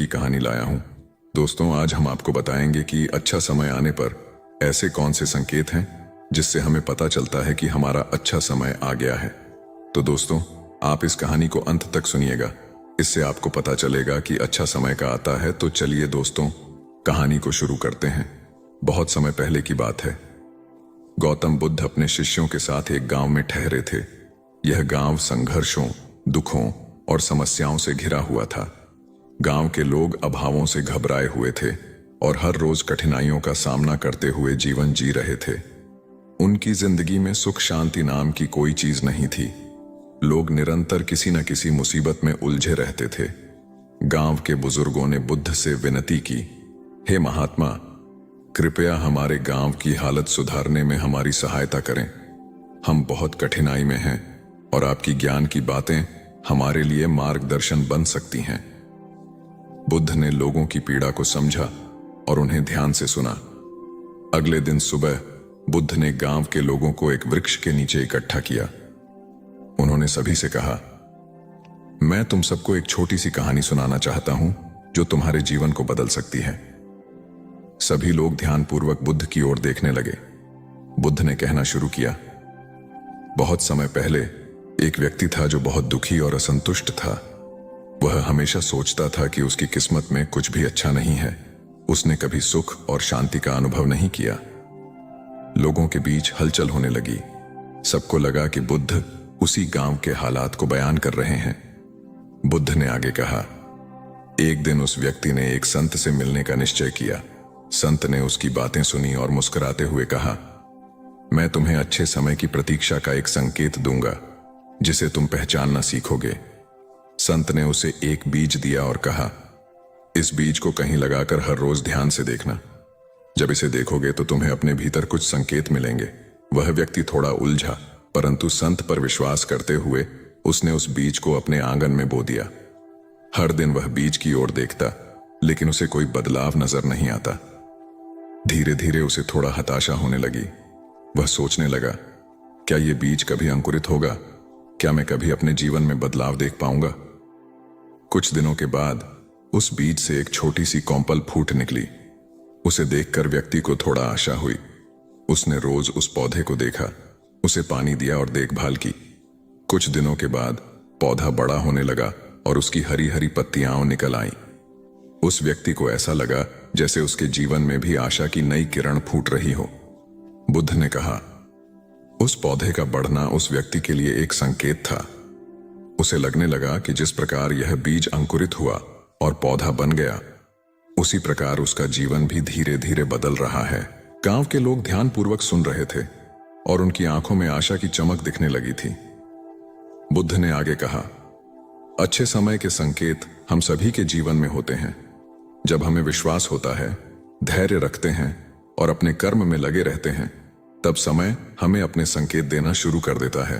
कहानी लाया हूं। दोस्तों, आज हम आपको बताएंगे कि अच्छा समय आने पर ऐसे कौन से संकेत हैं जिससे हमें पता चलता है कि हमारा अच्छा समय आ गया है। तो दोस्तों, आप इस कहानी को अंत तक सुनिएगा, इससे आपको पता चलेगा कि अच्छा समय का आता है। तो चलिए दोस्तों, कहानी को शुरू करते हैं। बहुत समय पहले की बात है। गौतम बुद्ध अपने शिष्यों के साथ एक गांव में ठहरे थे। यह गांव संघर्षों, दुखों और समस्याओं से घिरा हुआ था। गांव के लोग अभावों से घबराए हुए थे और हर रोज कठिनाइयों का सामना करते हुए जीवन जी रहे थे। उनकी जिंदगी में सुख शांति नाम की कोई चीज नहीं थी। लोग निरंतर किसी न किसी मुसीबत में उलझे रहते थे। गांव के बुजुर्गों ने बुद्ध से विनती की, हे महात्मा, कृपया हमारे गांव की हालत सुधारने में हमारी सहायता करें। हम बहुत कठिनाई में हैं और आपकी ज्ञान की बातें हमारे लिए मार्गदर्शन बन सकती हैं। बुद्ध ने लोगों की पीड़ा को समझा और उन्हें ध्यान से सुना। अगले दिन सुबह बुद्ध ने गांव के लोगों को एक वृक्ष के नीचे इकट्ठा किया। उन्होंने सभी से कहा, मैं तुम सबको एक छोटी सी कहानी सुनाना चाहता हूं जो तुम्हारे जीवन को बदल सकती है। सभी लोग ध्यानपूर्वक बुद्ध की ओर देखने लगे। बुद्ध ने कहना शुरू किया, बहुत समय पहले एक व्यक्ति था जो बहुत दुखी और असंतुष्ट था। वह हमेशा सोचता था कि उसकी किस्मत में कुछ भी अच्छा नहीं है। उसने कभी सुख और शांति का अनुभव नहीं किया। लोगों के बीच हलचल होने लगी। सबको लगा कि बुद्ध उसी गांव के हालात को बयान कर रहे हैं। बुद्ध ने आगे कहा, एक दिन उस व्यक्ति ने एक संत से मिलने का निश्चय किया। संत ने उसकी बातें सुनी और मुस्कुराते हुए कहा, मैं तुम्हें अच्छे समय की प्रतीक्षा का एक संकेत दूंगा जिसे तुम पहचानना सीखोगे। संत ने उसे एक बीज दिया और कहा, इस बीज को कहीं लगाकर हर रोज ध्यान से देखना। जब इसे देखोगे तो तुम्हें अपने भीतर कुछ संकेत मिलेंगे। वह व्यक्ति थोड़ा उलझा, परंतु संत पर विश्वास करते हुए उसने उस बीज को अपने आंगन में बो दिया। हर दिन वह बीज की ओर देखता, लेकिन उसे कोई बदलाव नजर नहीं आता। धीरे धीरे उसे थोड़ा हताशा होने लगी। वह सोचने लगा, क्या यह बीज कभी अंकुरित होगा? क्या मैं कभी अपने जीवन में बदलाव देख पाऊंगा? कुछ दिनों के बाद उस बीज से एक छोटी सी कौंपल फूट निकली। उसे देखकर व्यक्ति को थोड़ा आशा हुई। उसने रोज उस पौधे को देखा, उसे पानी दिया और देखभाल की। कुछ दिनों के बाद पौधा बड़ा होने लगा और उसकी हरी हरी पत्तियां निकल आईं। उस व्यक्ति को ऐसा लगा जैसे उसके जीवन में भी आशा की नई किरण फूट रही हो। बुद्ध ने कहा, उस पौधे का बढ़ना उस व्यक्ति के लिए एक संकेत था। उसे लगने लगा कि जिस प्रकार यह बीज अंकुरित हुआ और पौधा बन गया, उसी प्रकार उसका जीवन भी धीरे धीरे बदल रहा है। गांव के लोग ध्यानपूर्वक सुन रहे थे और उनकी आंखों में आशा की चमक दिखने लगी थी। बुद्ध ने आगे कहा, अच्छे समय के संकेत हम सभी के जीवन में होते हैं। जब हमें विश्वास होता है, धैर्य रखते हैं और अपने कर्म में लगे रहते हैं, तब समय हमें अपने संकेत देना शुरू कर देता है।